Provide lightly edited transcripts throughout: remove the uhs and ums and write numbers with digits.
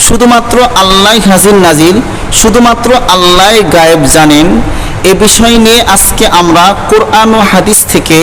শুধুমাত্র আল্লাহ হাজির নাজির, শুধুমাত্র আল্লাহ গায়েব জানেন। এ বিষয় নিয়ে আজকে আমরা কোরআন ও হাদিস থেকে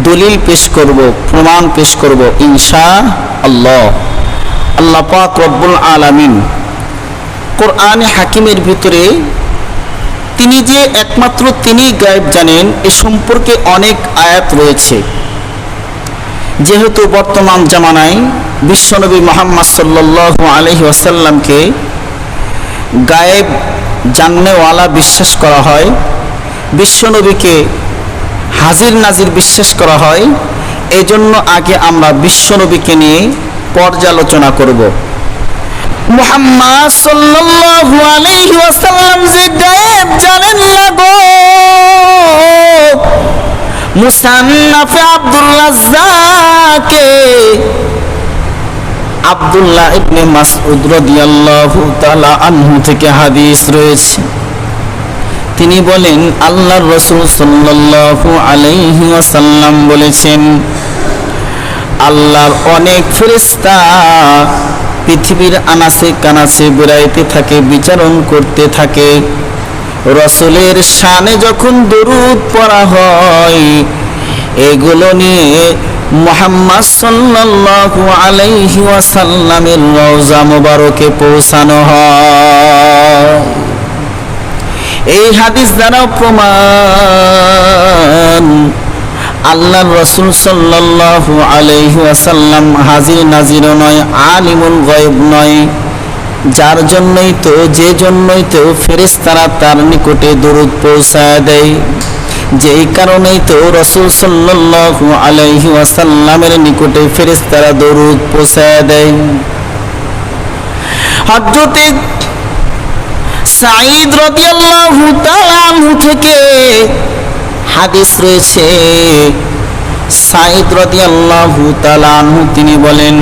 দলিল পেশ করব, প্রমাণ পেশ করব ইনশাআল্লাহ। আল্লাহ পাক রব্বুল আলামিন কোরআনে হাকিমের ভিতরে তিনি যে একমাত্র তিনি গায়েব জানেন এ সম্পর্কে অনেক আয়াত রয়েছে। যেহেতু বর্তমান জামানায় বিশ্বনবী মুহাম্মদ সাল্লাল্লাহু আলাইহি ওয়াসাল্লামকে গায়েব জাননেওয়ালা বিশ্বাস করা হয়, বিশ্বনবীকে হাজির নাজির বিশ্বাস করা হয়। এই জন্য আগে আমরা বিশ্বনবীকে নিয়ে পর্যালোচনা করব। মুহাম্মদ সাল্লাল্লাহু আলাইহি ওয়াসাল্লাম যে গায়েব জানেন না গো, মুসান্নাফে আব্দুল রাজ্জাকে আব্দুল্লাহ ইবনে মাসউদ রাদিয়াল্লাহু তাআলা আনহু থেকে হাদিস রয়েছে। তিনি বলেন আল্লাহর রাসূল সাল্লাল্লাহু আলাইহি ওয়াসাল্লাম বলেছেন, আল্লাহর অনেক ফেরেশতা পৃথিবীর আনাচে কানাচে বেড়াইতে থাকে, বিচরণ করতে থাকে। রাসূলের শানে যখন দরুদ পড়া হয়, এগুলো নিয়ে মুহাম্মদ সাল্লাল্লাহু আলাইহি ওয়াসাল্লামের রওজা মুবারকে পৌঁছানো হয়। এই হাদিস দ্বারা প্রমাণ আল্লাহর রাসূল সাল্লাল্লাহু আলাইহি ওয়াসাল্লাম হাজির নাজির নয়, আলিমুল গায়ব নয়। যার জন্যই তো যে জন্যই তো ফেরেশতারা তার নিকটে দরুদ পৌঁছায় দেয়, যেই কারণেই তো রাসূল সাল্লাল্লাহু আলাইহি ওয়াসাল্লামের নিকটে ফেরেশতারা দরুদ পৌঁছায় দেয়। হযরত সাঈদ রাদিয়াল্লাহু তাআলা আনহু থেকে হাদিস রয়েছে। সাঈদ রাদিয়াল্লাহু তাআলা আনহু তিনি বলেন,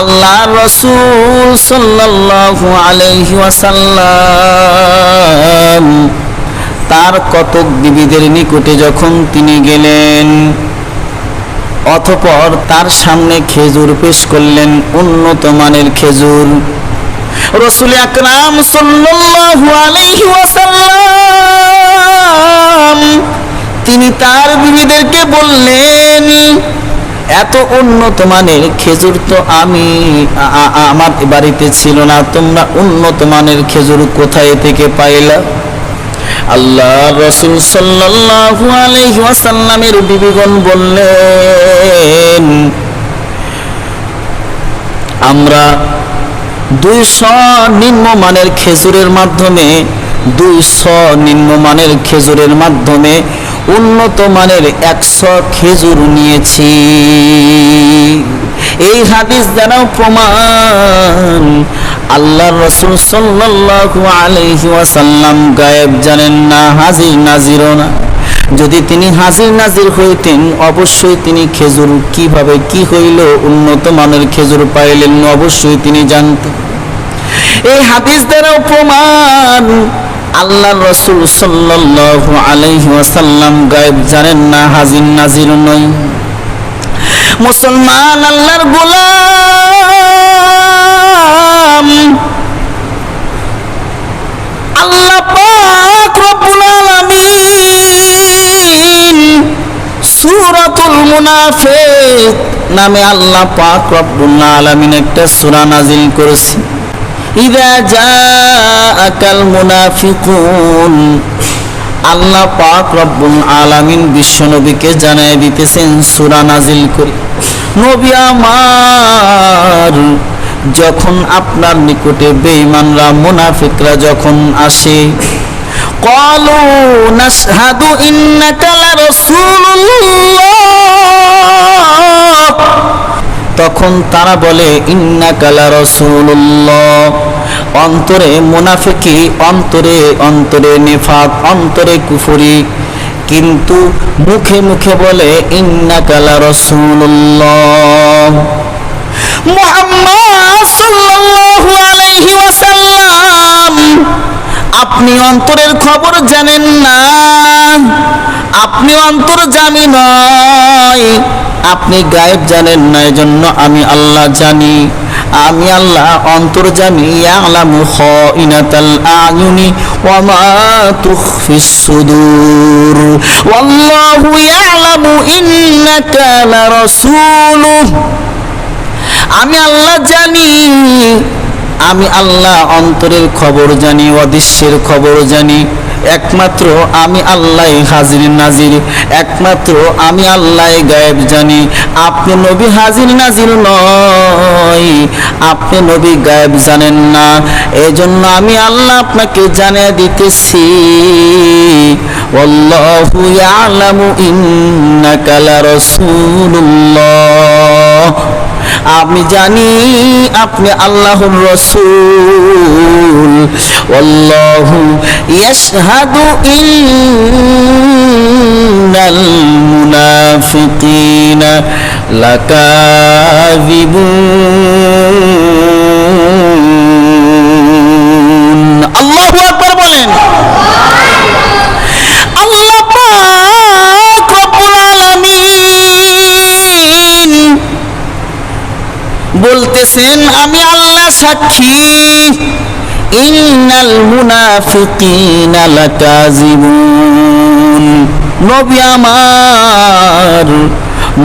আল্লাহর রাসূল সাল্লাল্লাহু আলাইহি ওয়াসাল্লাম তার কতক বিবিদের নিকটে যখন তিনি গেলেন, অতঃপর তার সামনে খেজুর পেশ করলেন, উন্নত মানের খেজুর। রাসূল আকরাম সাল্লাল্লাহু আলাইহি ওয়াসাল্লাম তিনি তার বিবিদেরকে বললেন, এত উন্নত মানের খেজুর তো আমার বাড়িতে ছিল না, তোমরা উন্নত মানের খেজুর কোথায় থেকে পাইলা? আল্লাহর রাসূল সাল্লাল্লাহু আলাইহি ওয়াসাল্লামের বিবিগণ বললেন, আমরা 200 নিম্নমানের খেজুরের মাধ্যমে 200 নিম্নমানের খেজুরের মাধ্যমে উন্নত মানের 100 খেজুর নিয়েছি। এই হাদিস দ্বারাও প্রমাণ আল্লাহর রাসূল সাল্লাল্লাহু আলাইহি ওয়াসাল্লাম গায়েব জানেন না, হাজির নাজিরও না। যদি তিনি হাজির নাজির হইতেন অবশ্যই তিনি খেজুর কিভাবে কি হইল, উন্নত মানের খেজুর পাইলেন, অবশ্যই তিনি জানতেন। এই হাদিস দ্বারাও প্রমাণ আল্লাহর রাসূল সাল্লাল্লাহু আলাইহি ওয়াসাল্লাম গায়েব জানেন না, হাজির নাজির নয়। মুসলমান আল্লাহর গোলাম, আল্লাহ পাক রব্বুল আলামিন সূরাতুল মুনাফিক নামে আল্লাহ পাক রব্বুল আলামিন একটা সূরা নাজিল করেছেন। ইযা জাআকাল মুনাফিকুন, আল্লাহ পাক রব্বুল আলামিন বিশ্বনবীকে জানায় দিতেছেন সূরা নাজিল করে, নবী আমার যখন আপনার নিকটে বেঈমানরা মুনাফিকরা যখন আসে, ক্বালু নাশহাদু ইন্নাকা লারাসূলুল্লাহ, তখন তারা বলে ইন্নাকা লারাসূলুল্লাহ। অন্তরে মুনাফিকি, অন্তরে অন্তরে নিফাক, অন্তরে কুফরি, কিন্তু মুখে মুখে বলে ইন্নাকা লারাসূলুল্লাহ। মুহাম্মদ সাল্লাল্লাহু আলাইহি ওয়াসাল্লাম আপনি অন্তরের খবর জানেন না, আপনি অন্তর্যামী নয়, আপনি গায়েব জানেন না, এজন্য আমি আল্লাহ জানি। আমি আল্লাহ অন্তর্যামী, ইয়ালামু খাইনাতাল আয়ুনি ওয়া মা তুখফিস সুদূর, ওয়াল্লাহু ইয়ালামু ইন্নাকা লারাসূলুহু। আমি আল্লাহ জানি, আমি আল্লাহ অন্তরের খবর জানি, অদৃশ্যের খবর জানি। একমাত্র আমি আল্লাহ হাজির নাজির, একমাত্র আমি আল্লাহ গায়েব জানি। আপনি নবী হাজির নাজির নয়, আপনি নবী গায়েব জানেন না। এজন্য আমি আল্লাহ আপনাকে জানিয়ে দিতেছি, আল্লাহু ইয়ালামু ইন্নাকা লারাসূলুল্লাহ। আমি জানি আপনি আল্লাহর রাসূল। আল্লাহু ইয়াশহাদু ইন্নাল মুনাফিকিনা লাকাযিবুন। আল্লাহু আকবার বলেন। আল্লাহ পাক রব্বুল আলামিন বলতেছেন, আমি আল্লাহ সাক্ষী, ইন্নাল মুনাফিকিনা লাকাযিবুন। নবী আমার,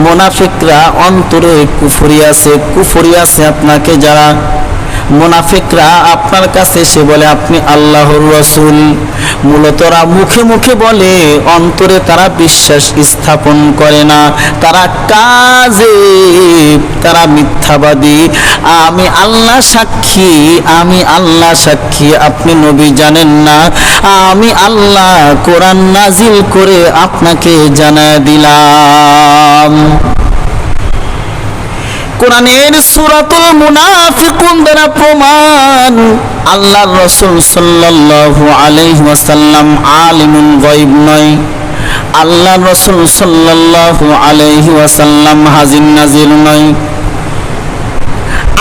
মুনাফিকরা অন্তরে কুফরি আছে, কুফরি আছে। আপনাকে যারা মুনাফিকরা আপনার কাছে এসে বলে আপনি আল্লাহর রাসূল, মূলত ওরা মুখে মুখে বলে, অন্তরে তারা বিশ্বাস স্থাপন করে না। তারা কাযিব, তারা মিথ্যাবাদী। আমি আল্লাহ সাক্ষী, আমি আল্লাহ সাক্ষী, আপনি নবী জানেন না, আমি আল্লাহ কোরআন নাজিল করে আপনাকে জানায় দিলাম। কোরআনের সূরাতুল মুনাফিকুন দ্বারা প্রমাণ, আল্লাহর রাসূল সাল্লাল্লাহু আলাইহি ওয়াসাল্লাম আলিমুল গায়ব নয়, আল্লাহর রাসূল সাল্লাল্লাহু আলাইহি ওয়াসাল্লাম হাজির নাজির নয়।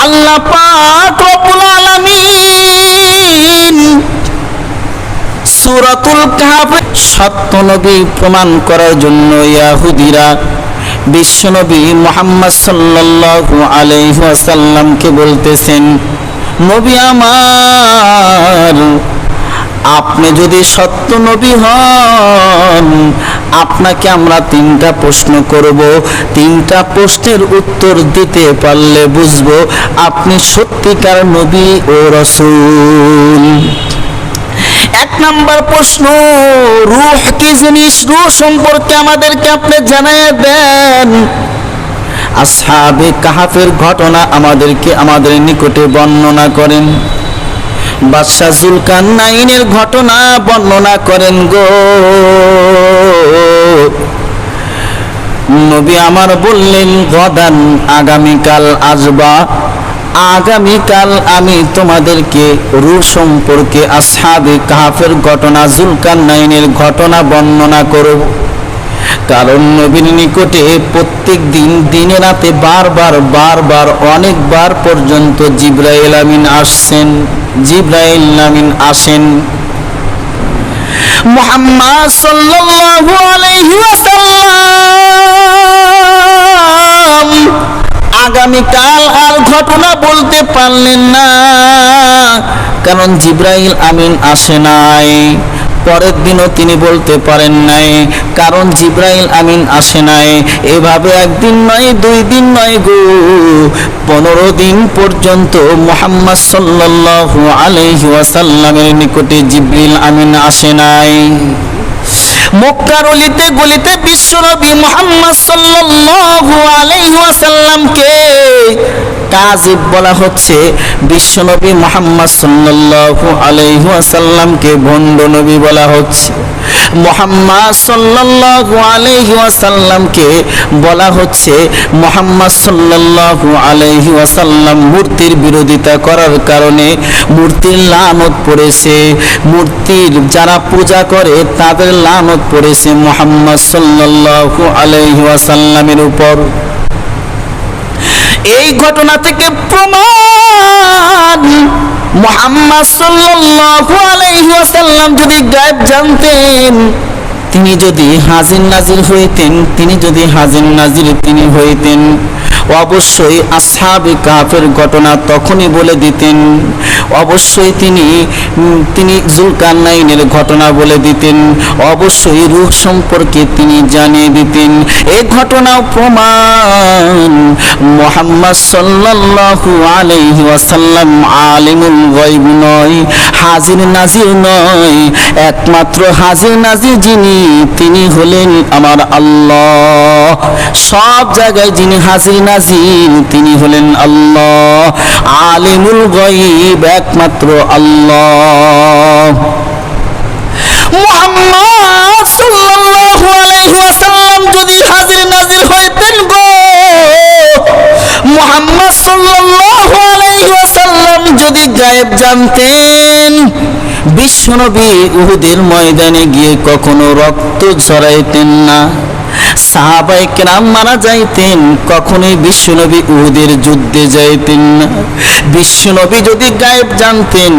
আল্লাহ পাক রব্বুল আলামিন সূরাতুল কাহফ সত্য নবী প্রমাণ করার জন্য ইহুদিরা বিশ্বনবী মুহাম্মদ সাল্লাল্লাহু আলাইহি ওয়াসাল্লামকে বলতেছেন, নবী আমার, আপনি যদি সত্য নবী হন, আপনাকে আমরা 3টা প্রশ্ন করব। 3টা প্রশ্নের উত্তর দিতে পারলে বুঝবো আপনি সত্যিকার নবী ও রাসূল। 1 নাম্বার প্রশ্ন, রূহ কি জিনিস? রূহ সম্পর্কে আমাদেরকে আপনি জানিয়ে দেন। আসহাবে কাহাফের ঘটনা আমাদেরকে আমাদের নিকটে বর্ণনা করেন। বাদশা জুলকারনাইনের ঘটনা বর্ণনা করেন গো। নবী আমার বললেন, গদান, আগামীকাল আসবা, আগামীকাল আমি তোমাদেরকে রূহ সম্পর্কে, আসহাবে কাহাফের ঘটনা, জুলকারনাইনের ঘটনা বর্ণনা করব। কারণ নবীর নিকটে প্রত্যেক দিন, দিনে রাতে বারবার অনেকবার পর্যন্ত জিবরাইল আমিন আসছেন, জিবরাইল আমিন আসেন। মুহাম্মদ সাল্লাল্লাহু আলাইহি ওয়াসাল্লাম আগামীকাল আর ঘটনা বলতে পারলেন না, কারণ জিবরাইল আমিন আসে নাই। পরের দিনও তিনি বলতে পারেন নাই, কারণ জিবরাইল আমিন আসে নাই। এভাবে 1 দিন নয়, 2 দিন নয় গো, 15 দিন পর্যন্ত মুহাম্মদ সাল্লাল্লাহু আলাইহি ওয়াসাল্লামের নিকটে জিবরিল আমিন আসে নাই। মক্কার অলিতে গলিতে বিশ্বনবী মুহাম্মদ সাল্লাল্লাহু আলাইহি ওয়াসাল্লামকে কাযিব বলা হচ্ছে, বিশ্বনবী মুহাম্মদ সাল্লাল্লাহু আলাইহি ওয়াসাল্লামকে ভণ্ড নবী বলা হচ্ছে। মুহাম্মদ সাল্লাল্লাহু আলাইহি ওয়াসাল্লামকে বলা হচ্ছে, মুহাম্মদ সাল্লাল্লাহু আলাইহি ওয়াসাল্লাম মূর্তির বিরোধিতা করার কারণে মূর্তির লানত পড়েছে, মূর্তির যারা পূজা করে তাদের লানত পড়েছে মুহাম্মদ সাল্লাল্লাহু আলাইহি ওয়াসাল্লামের উপর। এই ঘটনা থেকে প্রমাণ, মুহাম্মদ সাল্লাল্লাহু আলাইহি ওয়াসাল্লাম যদি গায়েব জানতেন, তিনি যদি হাজির নাজির হইতেন, তিনি যদি হাজির নাজির তিনি হইতেন, অবশ্যই আসহাবে কাহফের ঘটনা তখনই বলে দিতেন। অবশ্যই তিনি যুলকারনাইনের ঘটনা বলে দিতেন। অবশ্যই রূহ সম্পর্কে তিনি জানিয়ে দিতেন। এই ঘটনাও প্রমাণ মুহাম্মদ সাল্লাল্লাহু আলাইহি ওয়াসাল্লাম আলিমুল গায়ব নয়, হাজির নাজির নয়। একমাত্র হাজির নাজির যিনি, তিনি হলেন আমার আল্লাহ। সব জায়গায় যিনি হাজির নাজির, তিনি হলেন আল্লাহ। আলিমুল গায়ব একমাত্র আল্লাহ। মুহাম্মদ সাল্লাল্লাহু আলাইহি ওয়াসাল্লাম যদি হাজির নাজির হইতেন গো, মুহাম্মদ সাল্লাল্লাহু আলাইহি ওয়াসাল্লাম যদি গায়েব জানতেন, বিশ্বনবী উহুদের ময়দানে গিয়ে কখনো রক্ত ঝরাইতেন না। সাহাবায়ে কেরাম মারা যাইতেন, কখনোই বিশ্বনবী উহুদের যুদ্ধে যাইতেন না। বিশ্বনবী যদি গায়েব জানতেন,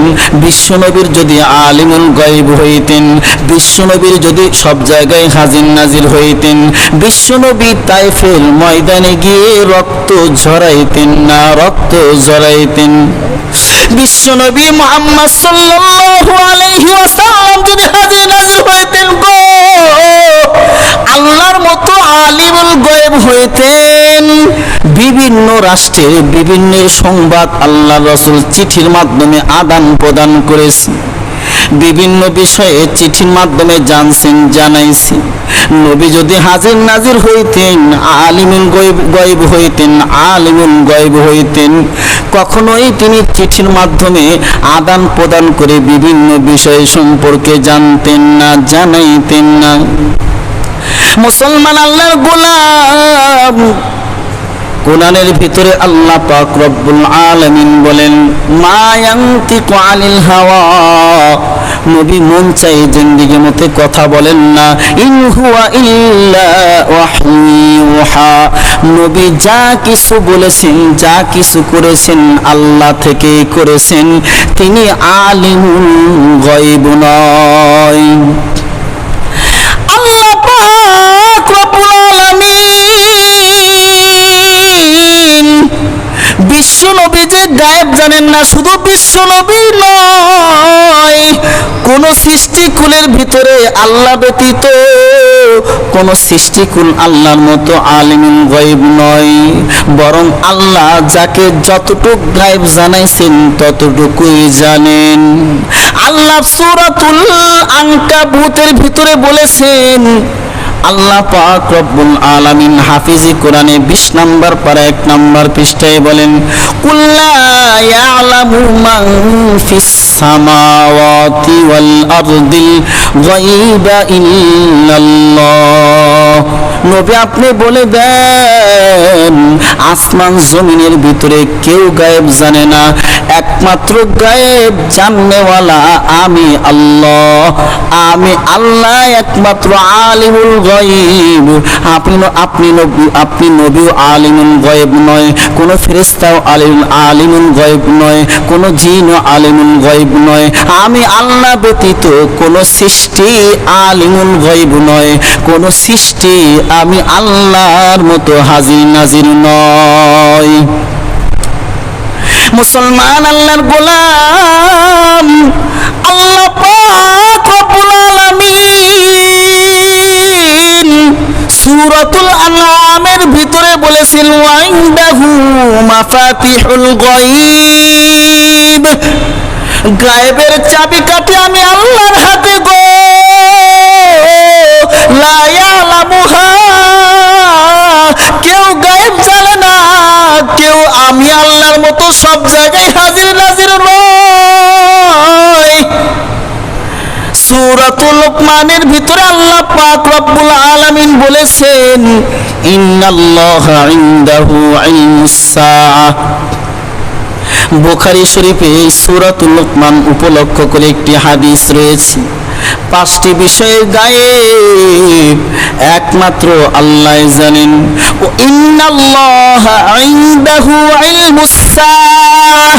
বিশ্বনবীর যদি আলিমুল গায়ব হইতেন, বিশ্বনবীর যদি সব জায়গায় হাজির নাজির হইতেন, বিশ্বনবী তাইফের ময়দানে গিয়ে রক্ত ঝরাইতেন না, রক্ত ঝরাইতেন। বিশ্বনবী মুহাম্মদ সাল্লাল্লাহু আলাইহি ওয়াসাল্লাম যদি হাজির নাজির হইতেন গো, আল্লাহর মতো আলিমুল গায়ব হইতেন। বিভিন্ন রাষ্ট্রের বিভিন্ন সংবাদ আল্লাহর রাসূল চিঠির মাধ্যমে আদান প্রদান করেছেন। বিভিন্ন বিষয়ে চিঠির মাধ্যমে জানছেন, জানাইছেন। নবী যদি হাজির নাজির হইতেন, আলিমুল গায়ব হইতেন, আলিমুল গায়ব হইতেন, কখনোই তিনি চিঠির মাধ্যমে আদান প্রদান করে বিভিন্ন বিষয় সম্পর্কে জানতেন না, জানাইতেন না। মুসলমান আল্লাহর গোলাম, কোরআনের ভিতরে আল্লাহ পাক রব্বুল আলামিন বলেন, মা ইয়ানতিকু আনিল হাওয়া, নবী মন চাই জিন্দেগি মতে কথা বলেন না। ইন হুয়া ইল্লা ওয়াহয়ু ইউহা, নবী যা কিছু বলেছেন, যা কিছু করেছেন আল্লাহ থেকে করেছেন। তিনি আলিমুল গায়ব নয়। আল্লাহ পাক রব্বুল আলামিন বিশ্বনবী যে গায়েব জানেন না, শুধু বিশ্বনবী নয়, কোন সৃষ্টিকুলের ভিতরে আল্লাহ ব্যতীত কোন সৃষ্টিকুল আল্লাহর মতো আলিমুল গায়ব নয়। বরং আল্লাহ যাকে যতটুকু গায়েব জানাইছেন ততটুকুই জানেন। আল্লাহ সূরাতুল আনকাবুতের ভিতরে বলেছেন, আল্লাহ পাক রব্বুল আলামিন হাফিজি কোরআনে 20 নম্বর পারা 1 নম্বর পৃষ্ঠায় বলেন, কুল লা ইয়ালামু মান ফিস সামাওয়াতি ওয়াল আরদিল গায়বা ইল্লাল্লাহ। নবী আপনি বলে দেন, আসমান জমিনের ভিতরে কেউ গায়েব জানে না, একমাত্র গায়েব জাননেওয়ালা আমি আল্লাহ। আমি আল্লাহ একমাত্র আলিমুল গায়ব। আপনি নবীও আলিমুল গায়ব নয়, কোন ফেরেশতাও আলিমুল গায়ব নয়, কোন জিনও আলিমুল গায়ব নয়। আমি আল্লাহ ব্যতীত কোন সৃষ্টি আলিমুল গায়ব নয়, কোন সৃষ্টি আমি আল্লাহর মতো হাজির নাজির নয়। মুসলমান আল্লাহর গোলাম, আল্লাহ পাক রব্বুল আলামিন সূরাতুল আনআমের ভিতরে বলেছেন, ওয়া ইনদাহু মাফাতিহুল গায়ব, গায়েবের চাবিকাঠি আমি আল্লাহর হাতে গো, লা ইয়ালামুহা, কেউ গায়েব জানে না, কেউ আমি আল্লাহর মতো সব জায়গায় হাজির নাজির নয়। সূরাতুল লুকমানের ভিতরে আল্লাহ পাক রব্বুল আলামিন বলেছেন, ইন্নাল্লাহা ইনদাহু ইলমুস সাআহ। বুখারী শরীফে সূরাতুল লুকমান উপলক্ষ করে একটি হাদিস রয়েছে। 5টি বিষয়ের গায়েব একমাত্র আল্লাহ জানেন। ও ইন্নাল্লাহা ইনদাহু ইলমুস সাআহ,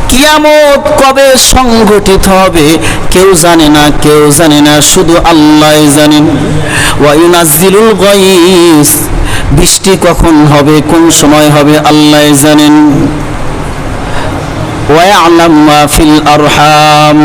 কিয়ামত কবে সংঘটিত হবে কেউ জানে না, কেউ জানে না, শুধু আল্লাহ জানেন। ওয়া ইউনাজ্জিলুল গায়স, বৃষ্টি কখন হবে, কোন সময় হবে আল্লাহ জানেন। ওয়া ইয়ালামু মা ফিল আরহাম,